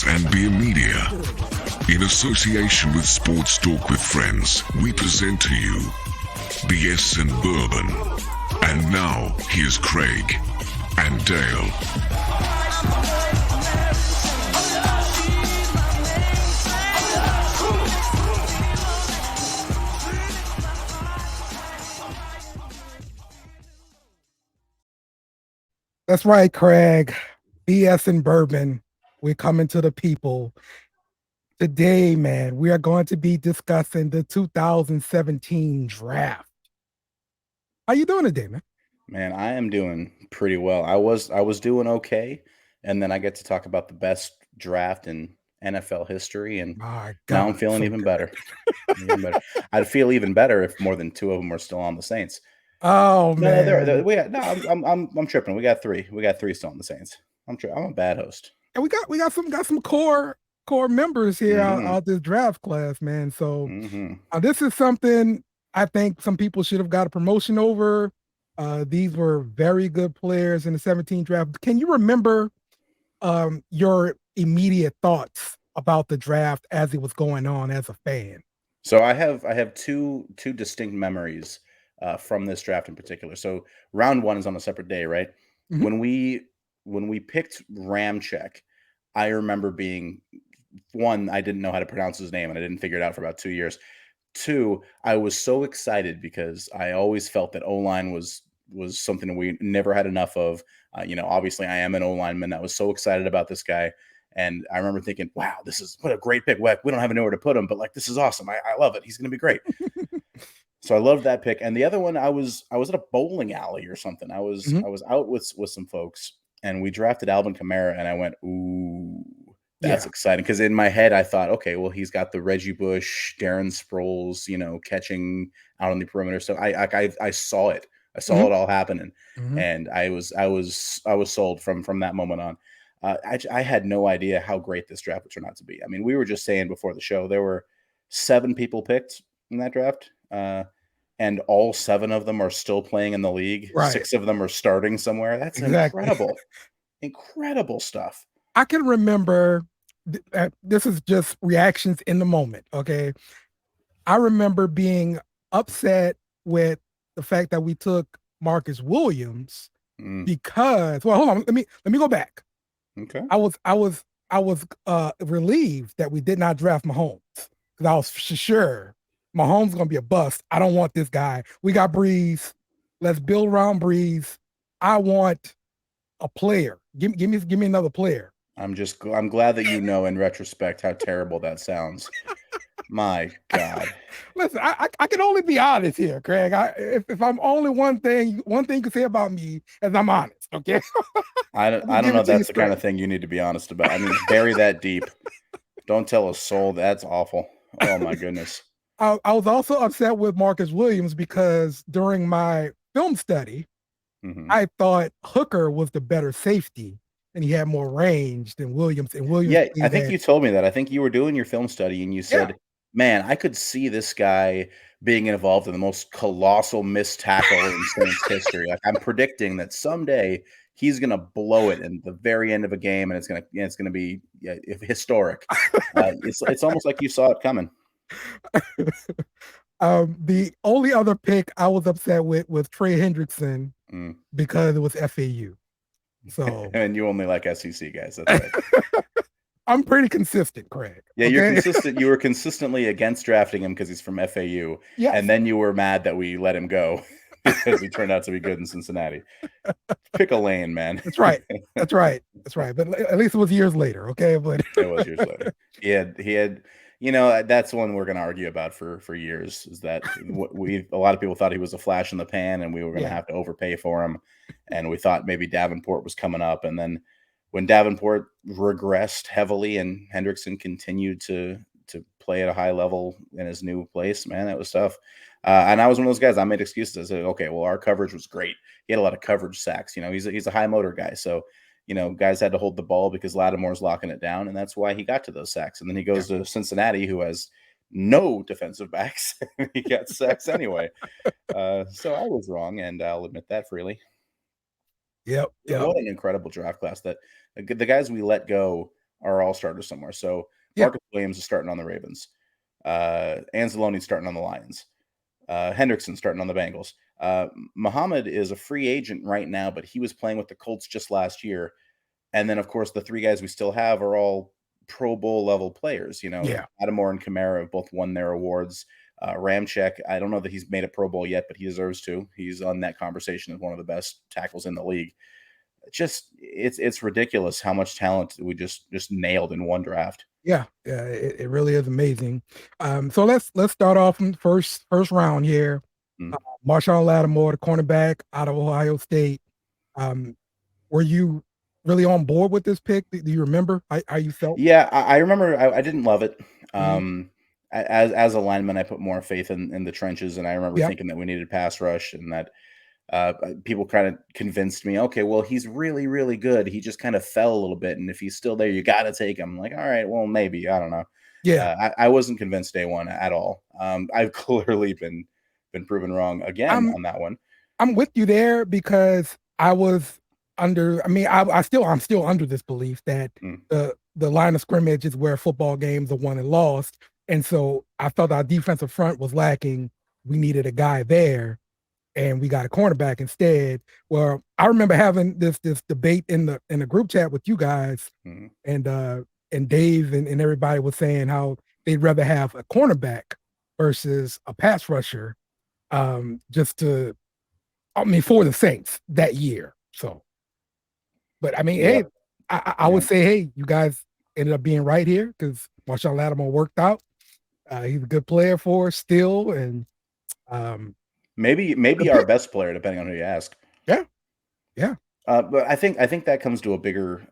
and Beer Media. In association with Sports Talk with Friends, we present to you BS and Bourbon. And now, here's Craig and Dale. That's right, Craig. BS and Bourbon. We're coming to the people. Today, man, we are going to be discussing the 2017 draft. How you doing today, man? Man, I am doing pretty well. I was doing okay, and then I get to talk about the best draft in NFL history, and My now I'm God, feeling so even good. better. Even better. I'd feel even better if more than two of them were still on the Saints. Oh No, man, I'm tripping. We got three. We got three still on the Saints. I'm a bad host. and we got some core members here Mm-hmm. out this draft class, man. So Mm-hmm. this is something I think some people should have got a promotion over. These were very good players in the 17 draft. Can you remember your immediate thoughts about the draft as it was going on as a fan? So I have two distinct memories from this draft in particular. So round one is on a separate day, right? Mhm. When we picked Ramchek, I remember being one, I didn't know how to pronounce his name and I didn't figure it out for about 2 years. Two, I was so excited because I always felt that O-line was something we never had enough of. Obviously I am an O-lineman. I was so excited about this guy. And I remember thinking, wow, this is what a great pick. We don't have anywhere to put him, but like, this is awesome. I love it. He's going to be great. So I loved that pick. And the other one, I was at a bowling alley or something. I was Mhm. I was out with some folks, and we drafted Alvin Kamara, and I went, ooh, that's Yeah. exciting. Because in my head, I thought, okay, well, he's got the Reggie Bush, Darren Sproles, catching out on the perimeter. So I saw it. I saw Mhm. it all happening, Mhm. and I was sold from that moment on. I had no idea how great this draft would turn out to be. I mean, we were just saying before the show there were 7 people picked in that draft. And all 7 of them are still playing in the league. Right. 6 of them are starting somewhere. That's Exactly. incredible. Incredible stuff. I can remember this is just reactions in the moment. Okay. I remember being upset with the fact that we took Marcus Williams Mm, because, well, hold on, let me go back. okay. I was relieved that we did not draft Mahomes because I was sure Mahomes gonna be a bust. I don't want this guy. We got Breeze. Let's build around Breeze. I want a player. Give me another player. I'm glad that you know in retrospect how terrible that sounds. My God. Listen, I can only be honest here, Craig. If I'm only one thing you can say about me is I'm honest. Okay, I'm gonna I don't give know it if to you that's the kind straight. of thing you need to be honest about. I mean, bury that deep. Don't tell a soul. That's awful. Oh my goodness. I was also upset with Marcus Williams because during my film study, Hmm. I thought Hooker was the better safety and he had more range than Williams. And Williams Yeah, I being think that, you told me that. I think you were doing your film study and you yeah, said, "Man, I could see this guy being involved in the most colossal missed tackle in Saints history. Like I'm predicting that someday he's going to blow it in the very end of a game, and it's gonna be historic." It's almost like you saw it coming. the only other pick I was upset with was Trey Hendrickson Mm. because it was FAU. So And you only like SEC guys. That's right. I'm pretty consistent, Craig. Yeah, you're Okay. consistent. You were consistently against drafting him because he's from FAU, Yes. and then you were mad that we let him go because he turned out to be good in Cincinnati. Pick a lane, man. That's right. That's right. That's right. But at least it was years later. Okay. But It was years later. He had, that's one we're going to argue about for years. Is that a lot of people thought he was a flash in the pan, and we were going to yeah. have to overpay for him, and we thought maybe Davenport was coming up, and then when Davenport regressed heavily and Hendrickson continued to play at a high level in his new place, man, that was tough. And I was one of those guys. I made excuses. I said, okay, well, our coverage was great. He had a lot of coverage sacks. He's a high motor guy, so guys had to hold the ball because Lattimore's locking it down, and that's why he got to those sacks. And then he Yeah. goes to Cincinnati, who has no defensive backs. He got sacks anyway. So I was wrong, and I'll admit that freely. Yep. But Yep. what an incredible draft class that the guys we let go are all starters somewhere. So Yeah. Marcus Williams is starting on the Ravens. Anzalone's starting on the Lions. Hendrickson starting on the Bengals. Muhammad is a free agent right now, but he was playing with the Colts just last year. And then, of course, the three guys we still have are all Pro Bowl level players. You know, Yeah. Lattimore and Kamara have both won their awards. Ramczyk, I don't know that he's made a Pro Bowl yet, but he deserves to. He's on that conversation as one of the best tackles in the league. It's ridiculous how much talent we just nailed in one draft. Yeah, it really is amazing. So let's start off in first round here. Mm. Marshawn Lattimore, the cornerback out of Ohio State. Were you really on board with this pick? Do you remember how you felt? Yeah, I remember. I didn't love it. Mhm. As a lineman, I put more faith in the trenches, and I remember Yeah. thinking that we needed pass rush, and that people kind of convinced me, okay, well, he's really, really good. He just kind of fell a little bit, and if he's still there, you got to take him. I'm like, all right, well, maybe. I don't know. Yeah. I wasn't convinced day one at all. I've clearly been proven wrong again I'm on that one. I'm with you there because I was under. I mean, I'm still under this belief that Mm. the line of scrimmage is where football games are won and lost, and so I felt our defensive front was lacking. We needed a guy there, and we got a cornerback instead. Well, I remember having this debate in the group chat with you guys, Mm. and Dave and everybody was saying how they'd rather have a cornerback versus a pass rusher, just to, I mean, for the Saints that year. So, but I mean, Yeah, hey, I yeah. would say, hey, you guys ended up being right here because Marshawn Lattimore worked out. He's a good player for us still, and um, Maybe good our pick. best player, depending on who you ask. Yeah, yeah, But I think that comes to a bigger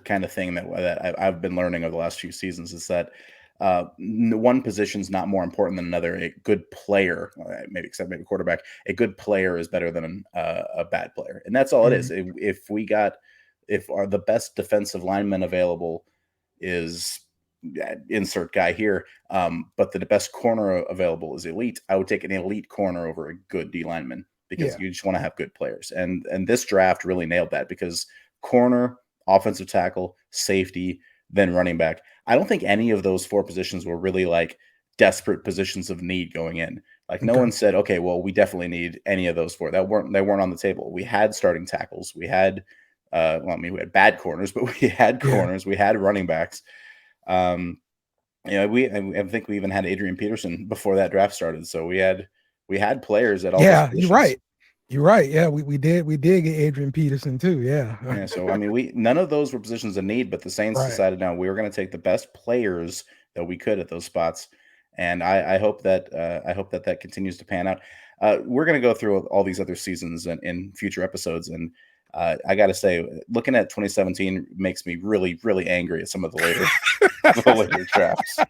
kind of thing that I've been learning over the last few seasons is that one position's not more important than another. A good player, maybe except maybe quarterback, a good player is better than a bad player, and that's all it is. mhm, If the best defensive lineman available is insert guy here, but the best corner available is elite, I would take an elite corner over a good D lineman because yeah, you just want to have good players. And this draft really nailed that because corner, offensive tackle, safety, then running back. I don't think any of those four positions were really like desperate positions of need going in. Like no okay, one said, okay, well, we definitely need any of those four. They weren't on the table. We had starting tackles. We had well, I mean, we had bad corners, but we had yeah, corners. We had running backs. Um, I think we even had Adrian Peterson before that draft started. So we had players at all those yeah. You're positions. right. You're right. Yeah, we did get Adrian Peterson too. Yeah, Yeah, so I mean, we none of those were positions of need, but the Saints right. decided now we were going to take the best players that we could at those spots, and I hope that that continues to pan out. We're going to go through all these other seasons in future episodes, and I got to say, looking at 2017 makes me really really angry at some of the later the later drafts.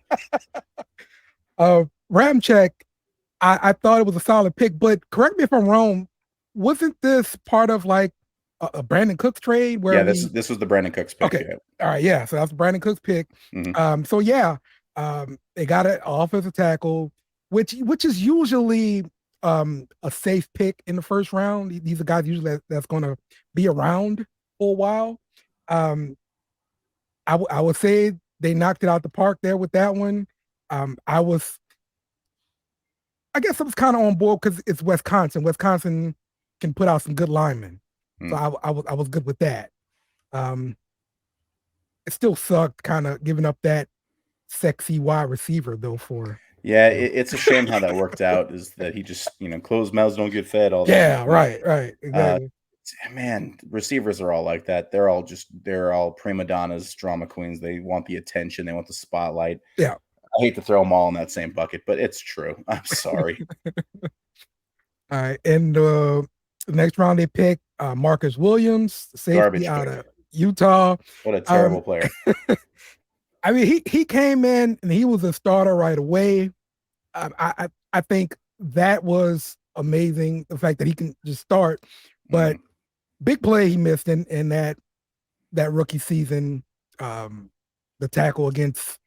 Ramczyk, I thought it was a solid pick, but correct me if I'm wrong. Wasn't this part of like a Brandon Cooks trade where Yeah, we? this was the Brandon Cooks pick. Okay, Yeah. all right, yeah. So that's Brandon Cooks pick. Mhm. So yeah, they got an offensive tackle, which is usually a safe pick in the first round. These are guys usually that's going to be around for a while. Um, I would say they knocked it out the park there with that one. I was, I guess I was kind of on board because it's Wisconsin. Wisconsin can put out some good linemen, so Mm. I was good with that. Um, it still sucked, kind of giving up that sexy wide receiver though for, Yeah, you know. it's a shame how that worked out. Is that he just closed mouths don't get fed, all that. Yeah, right, Uh, exactly. Man, receivers are all like that. They're all prima donnas, drama queens. They want the attention, they want the spotlight. Yeah. I hate to throw them all in that same bucket, but it's true. I'm sorry. All right, and the next round they picked Marcus Williams, safety Garbage out pick. of Utah. What a terrible Um, player. I mean, he came in and he was a starter right away. I think that was amazing. The fact that he can just start, but Mhm. big play he missed in that rookie season. Um, the tackle against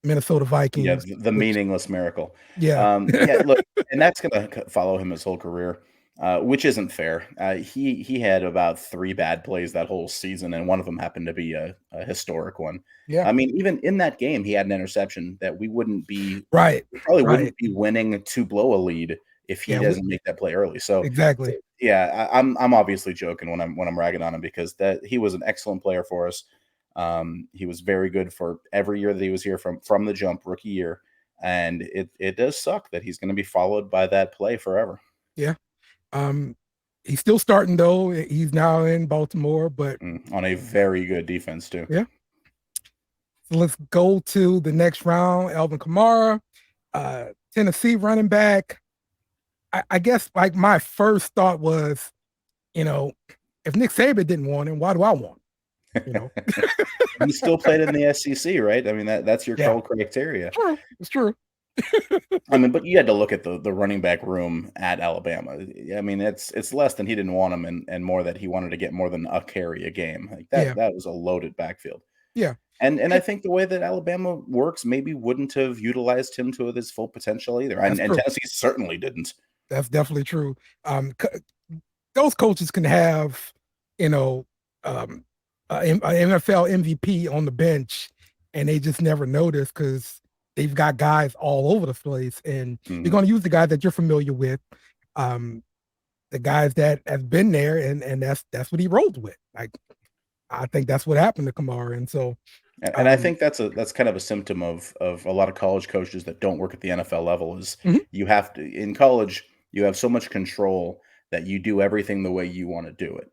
Minnesota Yeah, Vikings, the which meaningless miracle. yeah, Yeah, look, and that's gonna follow him his whole career. which isn't fair. He had about 3 bad plays that whole season, and one of them happened to be a historic one. Yeah. I mean, even in that game, he had an interception that Right. we probably Right. wouldn't be winning to blow a lead if he Yeah. doesn't make that play early. So, Exactly. yeah, I'm obviously joking when I'm ragging on him because that he was an excellent player for us. He was very good for every year that he was here from the jump, rookie year, and it does suck that he's going to be followed by that play forever. Yeah. Um, he's still starting though. He's now in Baltimore, but On a very good defense too. yeah. So let's go to the next round. Alvin Kamara, Tennessee running back. I guess like my first thought was, you know, if Nick Saban didn't want him, why do I want him? You know? He still played in the SEC, right? I mean, that's your Yeah. criteria. True. It's true. I mean, but you had to look at the running back room at Alabama. I mean, it's less than he didn't want him and more that he wanted to get more than a carry a game. Like Yeah. that was a loaded backfield. Yeah. And I think the way that Alabama works maybe wouldn't have utilized him to his full potential either. And Tennessee certainly didn't. That's definitely true. Those coaches can have, you know, an NFL MVP on the bench, and they just never notice because they've got guys all over the place, and you're going to use the guys that you're familiar with, the guys that have been there, and that's what he rolled with. Like, I think that's what happened to Kamara, and so. And I think that's kind of a symptom of a lot of college coaches that don't work at the NFL level is you have to in college you have so much control that you do everything the way you want to do it.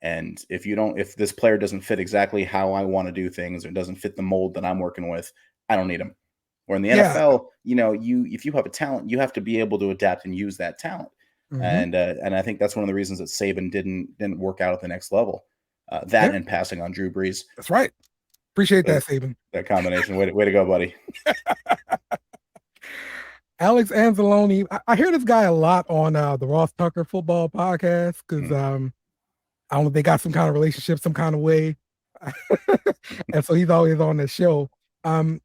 And if this player doesn't fit exactly how I want to do things or doesn't fit the mold that I'm working with, I don't need him. Or in the NFL, if you have a talent, you have to be able to adapt and use that talent. And I think that's one of the reasons that Saban didn't work out at the next level. And passing on Drew Brees. That's right. Appreciate that, Saban. That combination. Way to go, buddy. Alex Anzalone. I hear this guy a lot on the Ross Tucker football podcast because I don't know if they got some kind of relationship, some kind of way. And so he's always on the show. I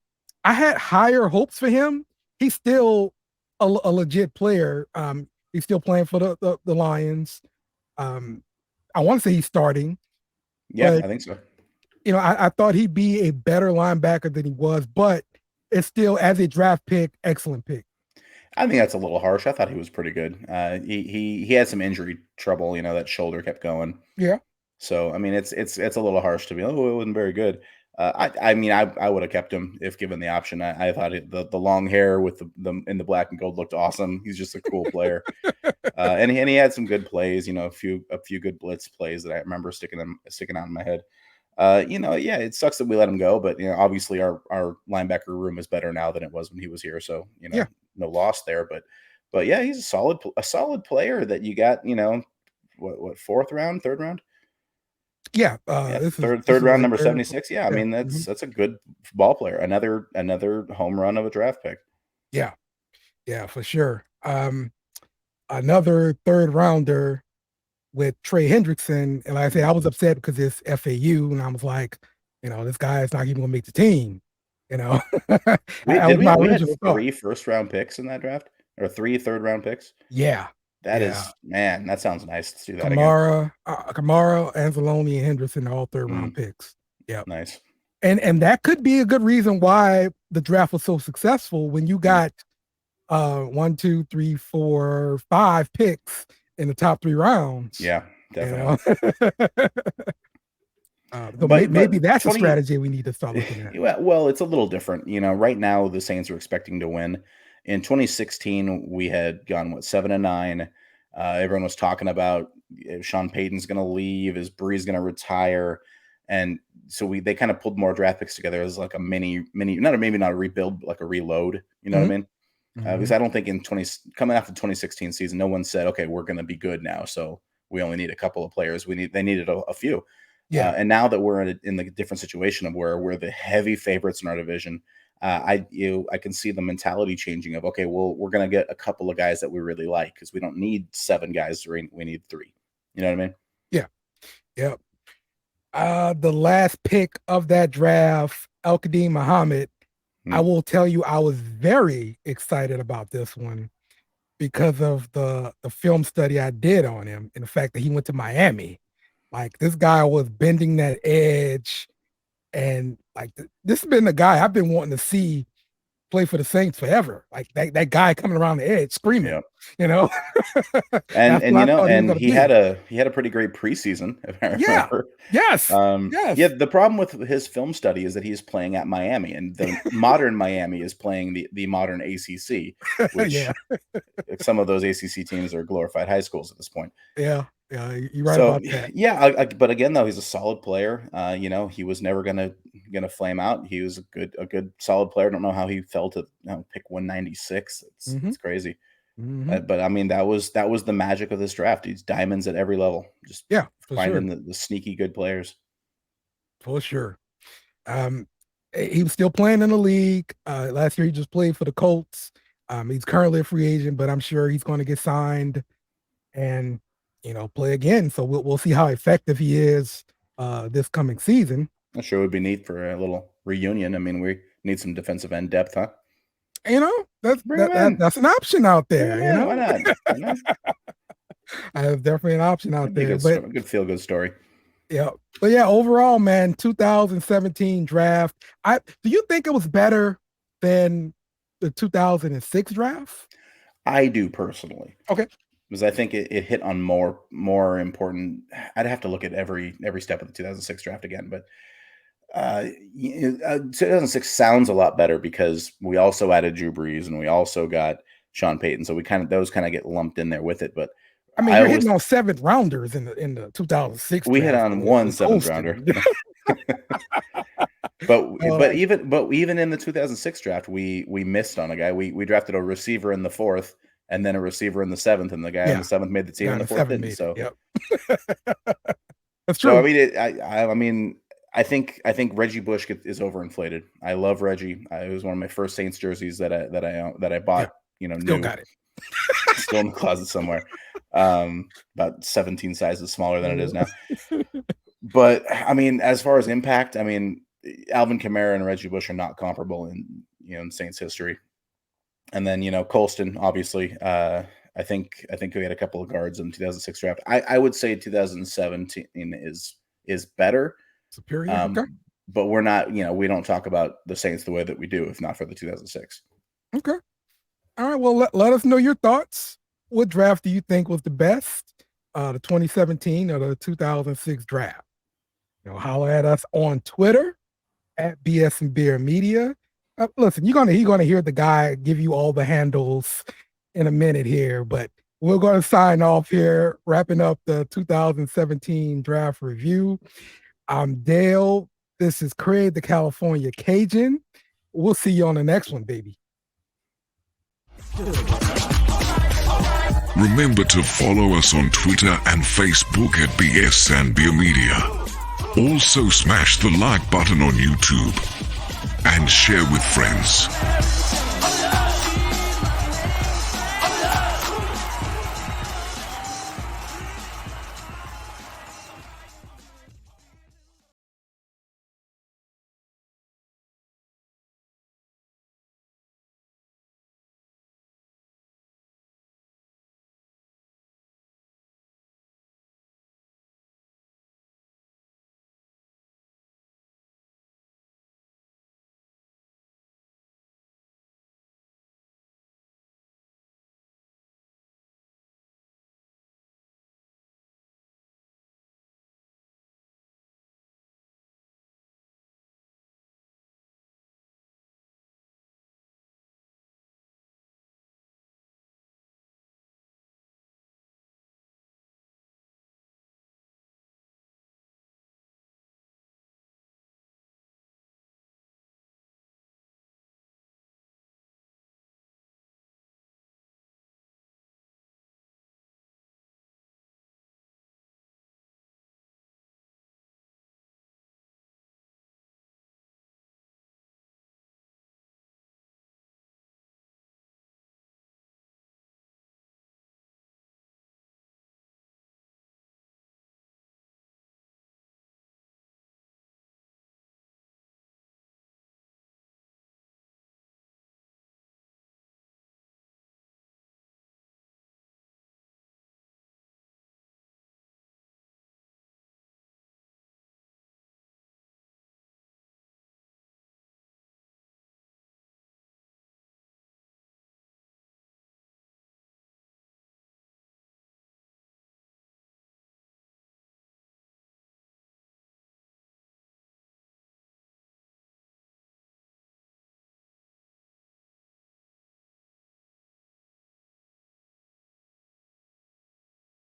had higher hopes for him. He's still a legit player. He's still playing for the Lions. I want to say he's starting. Yeah, I think so. I thought he'd be a better linebacker than he was, but it's still, as a draft pick, excellent pick. I think that's a little harsh. I thought he was pretty good. He had some injury trouble. That shoulder kept going. Yeah. So I mean, it's a little harsh to be. Oh, it wasn't very good. I mean, I would have kept him if given the option. I thought the long hair with the in the black and gold looked awesome. He's just a cool player, and he had some good plays. A few good blitz plays that I remember sticking out in my head. Yeah, it sucks that we let him go, but obviously our linebacker room is better now than it was when he was here. So no loss there, but yeah, he's a solid player that you got. What fourth round, third round? Yeah, third round, number 76. Yeah, I mean that's a good ball player. Another home run of a draft pick. Yeah, for sure. Another third rounder with Trey Hendrickson, and like I said, I was upset because it's FAU, and I was like, this guy is not even going to make the team. We had 3 first-round picks in that draft, or 3 third-round picks. Yeah, that sounds nice to do that Kamara, Anzalone, and Henderson, all third-round picks. Yeah, nice. And that could be a good reason why the draft was so successful when you got 1, 2, 3, 4, 5 picks in the top 3 rounds. Yeah, definitely. Maybe that's a strategy we need to start looking at. Well, it's a little different. Right now the Saints are expecting to win. In 2016, we had gone 7-9. Everyone was talking about Sean Payton's going to leave, is Brees going to retire, and so they kind of pulled more draft picks together as like a mini, not a rebuild, but like a reload. You know what I mean? Because I don't think coming after the 2016 season, no one said, okay, we're going to be good now, so we only need a couple of players. They needed a few. Yeah. And now that we're in the different situation of where we're the heavy favorites in our division, I can see the mentality changing of, okay, well, we're going to get a couple of guys that we really like because we don't need 7 guys. We need 3. You know what I mean? Yeah. Yep. The last pick of that draft, Al-Qadim Muhammad, I will tell you, I was very excited about this one. because of the film study I did on him and the fact that he went to Miami. Like this guy was bending that edge, and like this has been the guy I've been wanting to see play for the Saints forever. Like that guy coming around the edge screaming, Yeah. you know. And That's what I thought he was and gonna he be. had a pretty great preseason, if I Yeah. remember. Yes. Yes. Yeah, the problem with his film study is that he's playing at Miami, and the modern Miami is playing the modern ACC, which Yeah. some of those ACC teams are glorified high schools at this point. Yeah. Yeah. You're right So about that. yeah, but again, though, he's a solid player. He was never gonna flame out. He was a good solid player. I don't know how he fell to pick 196. Hmm. It's crazy. Hmm. But I mean, that was the magic of this draft. He's diamonds at every level. Just Yeah, for sure. finding the sneaky good players. For sure. Um, he was still playing in the league. Last year he just played for the Colts. He's currently a free agent, but I'm sure he's going to get signed and play again. So we'll see how effective he is this coming season. I'm sure it would be neat for a little reunion. I mean, we need some defensive end depth, huh? That's Bring him in. that's an option out Bring there. him in. Why not? You know? That's definitely an option out That'd be there. a But good feel good story. yeah, but yeah, overall, man, 2017 draft. Do you think it was better than the 2006 draft? I do personally. Okay. Because I think it hit on more important. I'd have to look at every step of the 2006 draft again, but 2006 sounds a lot better because we also added Drew Brees and we also got Sean Payton, so those kind of get lumped in there with it. But I mean, you're hitting on 7th rounders in the 2006 we hit draft. on one 7th rounder. But even in the 2006 draft, we missed on a guy. We drafted a receiver in the 4th and then a receiver in the 7th, and the guy in the 7th made the team in the 4th didn't. So yep. That's true. So I mean, I think Reggie Bush is overinflated. I love Reggie. It was one of my first Saints jerseys that I bought. Yeah. Still new. got it. Still in the closet somewhere. About 17 sizes smaller than it is now. But I mean, as far as impact, I mean, Alvin Kamara and Reggie Bush are not comparable in Saints history. And then Colston, obviously. I think we had a couple of guards in the 2006 draft. I would say 2017 is better. Superior. Okay. But we're not, we don't talk about the Saints the way that we do if not for the 2006. Okay. All right. Well, let us know your thoughts. What draft do you think was the best? The 2017 or the 2006 draft? Holler at us on Twitter at BS and Beer Media. Listen, you're gonna hear the guy give you all the handles in a minute here, but we're going to sign off here, wrapping up the 2017 draft review. I'm Dale. This is Craig, the California Cajun. We'll see you on the next one, baby. Remember to follow us on Twitter and Facebook at BS and Beer Media. Also smash the like button on YouTube and share with friends.